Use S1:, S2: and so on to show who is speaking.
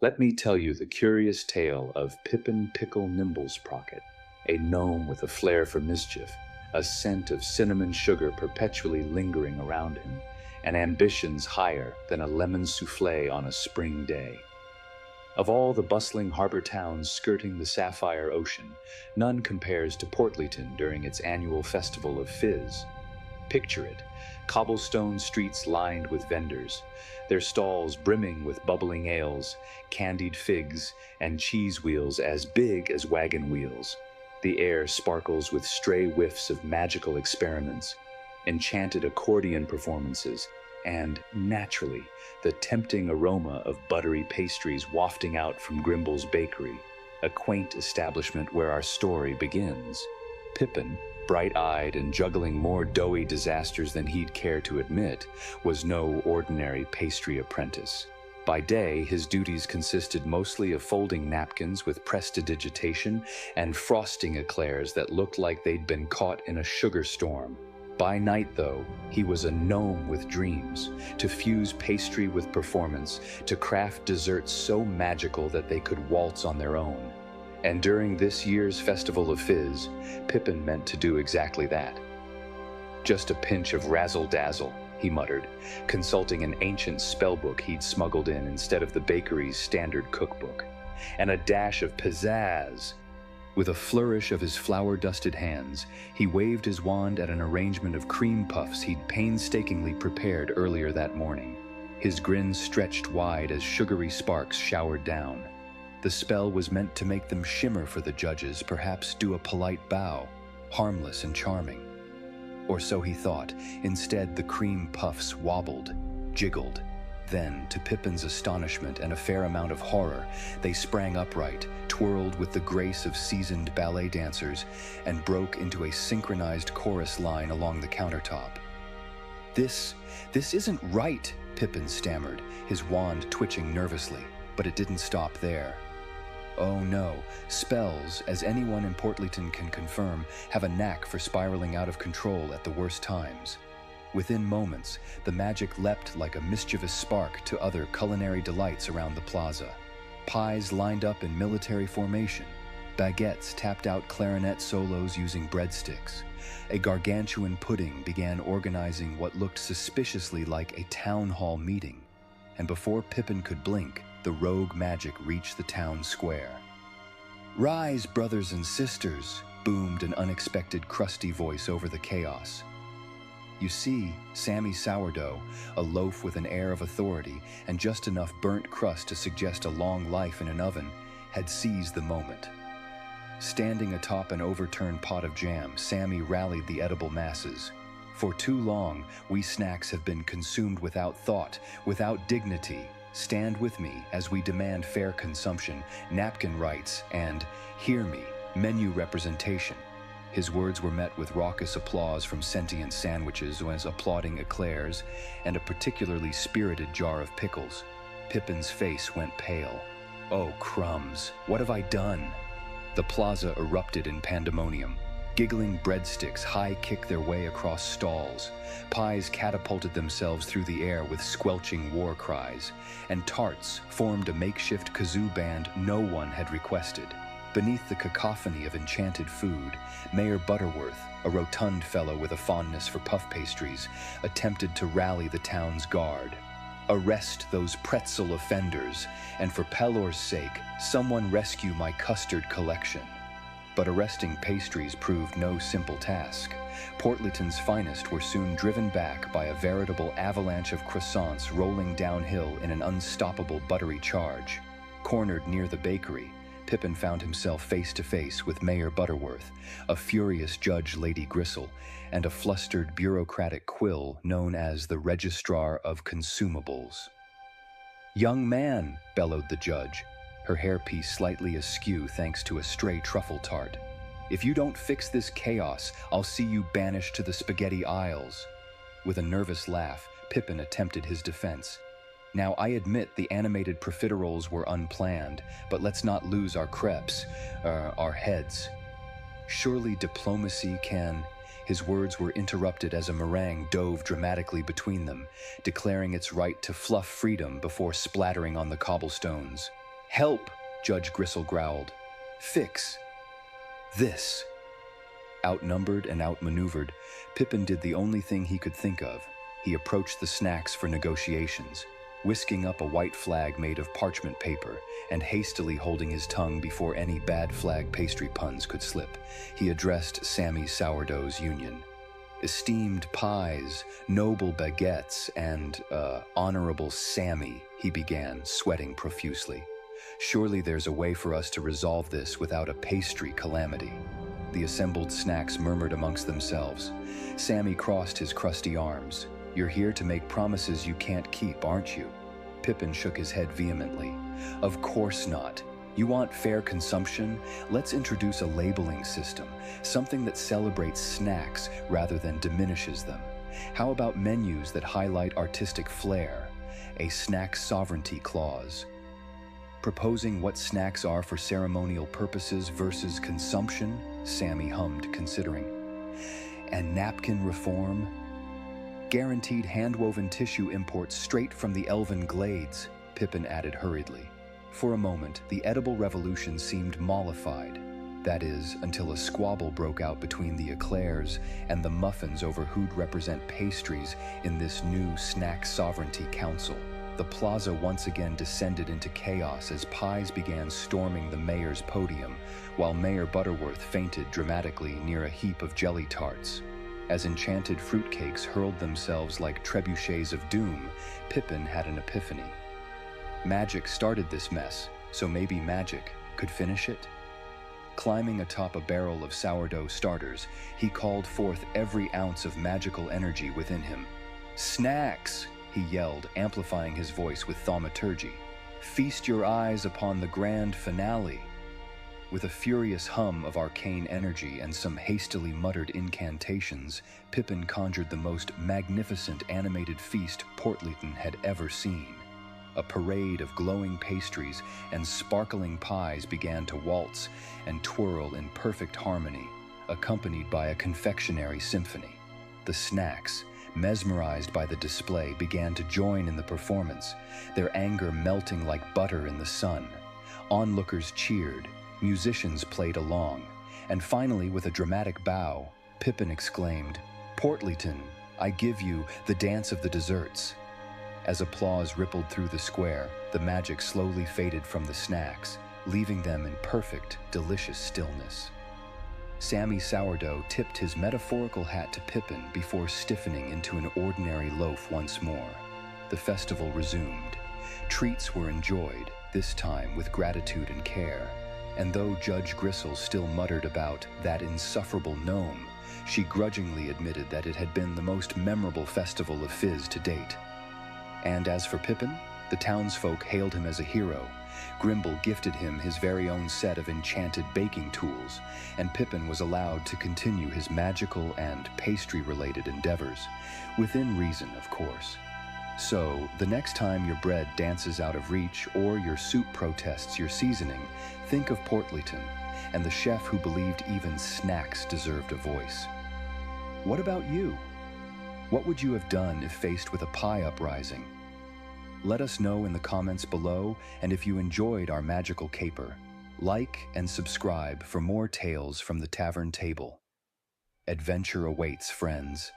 S1: Let me tell you the curious tale of Pippin, Pickle, Nimblesprocket, a gnome with a flair for mischief, a scent of cinnamon sugar perpetually lingering around him, and ambitions higher than a lemon souffle on a spring day. Of all the bustling harbor towns skirting the sapphire ocean, none compares to Portlyton during its annual festival of Fizz. Picture it, cobblestone streets lined with vendors, their stalls brimming with bubbling ales, candied figs, and cheese wheels as big as wagon wheels. The air sparkles with stray whiffs of magical experiments, enchanted accordion performances, and, naturally, the tempting aroma of buttery pastries wafting out from Grimble's Bakery, a quaint establishment where our story begins. Pippin, bright-eyed and juggling more doughy disasters than he'd care to admit, was no ordinary pastry apprentice. By day, his duties consisted mostly of folding napkins with prestidigitation and frosting eclairs that looked like they'd been caught in a sugar storm. By night, though, he was a gnome with dreams, to fuse pastry with performance, to craft desserts so magical that they could waltz on their own. And during this year's Festival of Fizz, Pippin meant to do exactly that. "Just a pinch of razzle-dazzle," he muttered, consulting an ancient spellbook he'd smuggled in instead of the bakery's standard cookbook. "And a dash of pizzazz." With a flourish of his flour-dusted hands, he waved his wand at an arrangement of cream puffs he'd painstakingly prepared earlier that morning. His grin stretched wide as sugary sparks showered down. The spell was meant to make them shimmer for the judges, perhaps do a polite bow, harmless and charming. Or so he thought. Instead, the cream puffs wobbled, jiggled. Then, to Pippin's astonishment and a fair amount of horror, they sprang upright, twirled with the grace of seasoned ballet dancers, and broke into a synchronized chorus line along the countertop. This isn't right," Pippin stammered, his wand twitching nervously, but it didn't stop there. Oh no, spells, as anyone in Portlyton can confirm, have a knack for spiraling out of control at the worst times. Within moments, the magic leapt like a mischievous spark to other culinary delights around the plaza. Pies lined up in military formation. Baguettes tapped out clarinet solos using breadsticks. A gargantuan pudding began organizing what looked suspiciously like a town hall meeting. And before Pippin could blink, the rogue magic reached the town square. "Rise, brothers and sisters," boomed an unexpected crusty voice over the chaos. You see, Sammy Sourdough, a loaf with an air of authority and just enough burnt crust to suggest a long life in an oven, had seized the moment. Standing atop an overturned pot of jam, Sammy rallied the edible masses. "For too long, we snacks have been consumed without thought, without dignity. Stand with me as we demand fair consumption, napkin rights, and, hear me, menu representation." His words were met with raucous applause from sentient sandwiches as applauding eclairs, and a particularly spirited jar of pickles. Pippin's face went pale. "Oh, crumbs, what have I done?" The plaza erupted in pandemonium. Giggling breadsticks high-kicked their way across stalls. Pies catapulted themselves through the air with squelching war cries, and tarts formed a makeshift kazoo band no one had requested. Beneath the cacophony of enchanted food, Mayor Butterworth, a rotund fellow with a fondness for puff pastries, attempted to rally the town's guard. "Arrest those pretzel offenders, and for Pelor's sake, someone rescue my custard collection." But arresting pastries proved no simple task. Portlyton's finest were soon driven back by a veritable avalanche of croissants rolling downhill in an unstoppable buttery charge. Cornered near the bakery, Pippin found himself face-to-face with Mayor Butterworth, a furious Judge Lady Gristle, and a flustered bureaucratic quill known as the Registrar of Consumables. "Young man," bellowed the judge, her hairpiece slightly askew thanks to a stray truffle tart. "If you don't fix this chaos, I'll see you banished to the spaghetti aisles." With a nervous laugh, Pippin attempted his defense. "Now, I admit the animated profiteroles were unplanned, but let's not lose our crepes, our heads. Surely diplomacy can..." His words were interrupted as a meringue dove dramatically between them, declaring its right to fluff freedom before splattering on the cobblestones.
S2: "Help!" Judge Gristle growled. "Fix this." Outnumbered and outmaneuvered, Pippin did the only thing he could think of. He approached the snacks for negotiations, whisking up a white flag made of parchment paper and hastily holding his tongue before any bad flag pastry puns could slip. He addressed Sammy Sourdough's union. "Esteemed pies, noble baguettes, and, honorable Sammy," he began, sweating profusely. "Surely there's a way for us to resolve this without a pastry calamity." The assembled snacks murmured amongst themselves. Sammy crossed his crusty arms. "You're here to make promises you can't keep, aren't you?" Pippin shook his head vehemently. "Of course not. You want fair consumption? Let's introduce a labeling system, something that celebrates snacks rather than diminishes them. How about menus that highlight artistic flair? A snack sovereignty clause. Proposing what snacks are for ceremonial purposes versus consumption, Sammy hummed, considering. And napkin reform? Guaranteed hand-woven tissue imports straight from the elven glades, Pippin added hurriedly. For a moment, the edible revolution seemed mollified. That is, until a squabble broke out between the eclairs and the muffins over who'd represent pastries in this new snack sovereignty council. The plaza once again descended into chaos as pies began storming the mayor's podium, while Mayor Butterworth fainted dramatically near a heap of jelly tarts. As enchanted fruitcakes hurled themselves like trebuchets of doom, Pippin had an epiphany. Magic started this mess, so maybe magic could finish it? Climbing atop a barrel of sourdough starters, he called forth every ounce of magical energy within him. "Snacks!" he yelled, amplifying his voice with thaumaturgy. "Feast your eyes upon the grand finale." With a furious hum of arcane energy and some hastily muttered incantations, Pippin conjured the most magnificent animated feast Portlyton had ever seen. A parade of glowing pastries and sparkling pies began to waltz and twirl in perfect harmony, accompanied by a confectionery symphony. The snacks, mesmerized by the display, began to join in the performance, their anger melting like butter in the sun. Onlookers cheered, musicians played along, and finally, with a dramatic bow, Pippin exclaimed, "Portlyton, I give you the dance of the desserts." As applause rippled through the square, the magic slowly faded from the snacks, leaving them in perfect, delicious stillness. Sammy Sourdough tipped his metaphorical hat to Pippin before stiffening into an ordinary loaf once more. The festival resumed. Treats were enjoyed, this time with gratitude and care. And though Judge Gristle still muttered about that insufferable gnome, she grudgingly admitted that it had been the most memorable festival of Fizz to date. And as for Pippin, the townsfolk hailed him as a hero. Grimble gifted him his very own set of enchanted baking tools, and Pippin was allowed to continue his magical and pastry-related endeavors, within reason, of course. So, the next time your bread dances out of reach or your soup protests your seasoning, think of Portlyton and the chef who believed even snacks deserved a voice. What about you? What would you have done if faced with a pie uprising? Let us know in the comments below, and if you enjoyed our magical caper, like and subscribe for more tales from the tavern table. Adventure awaits, friends.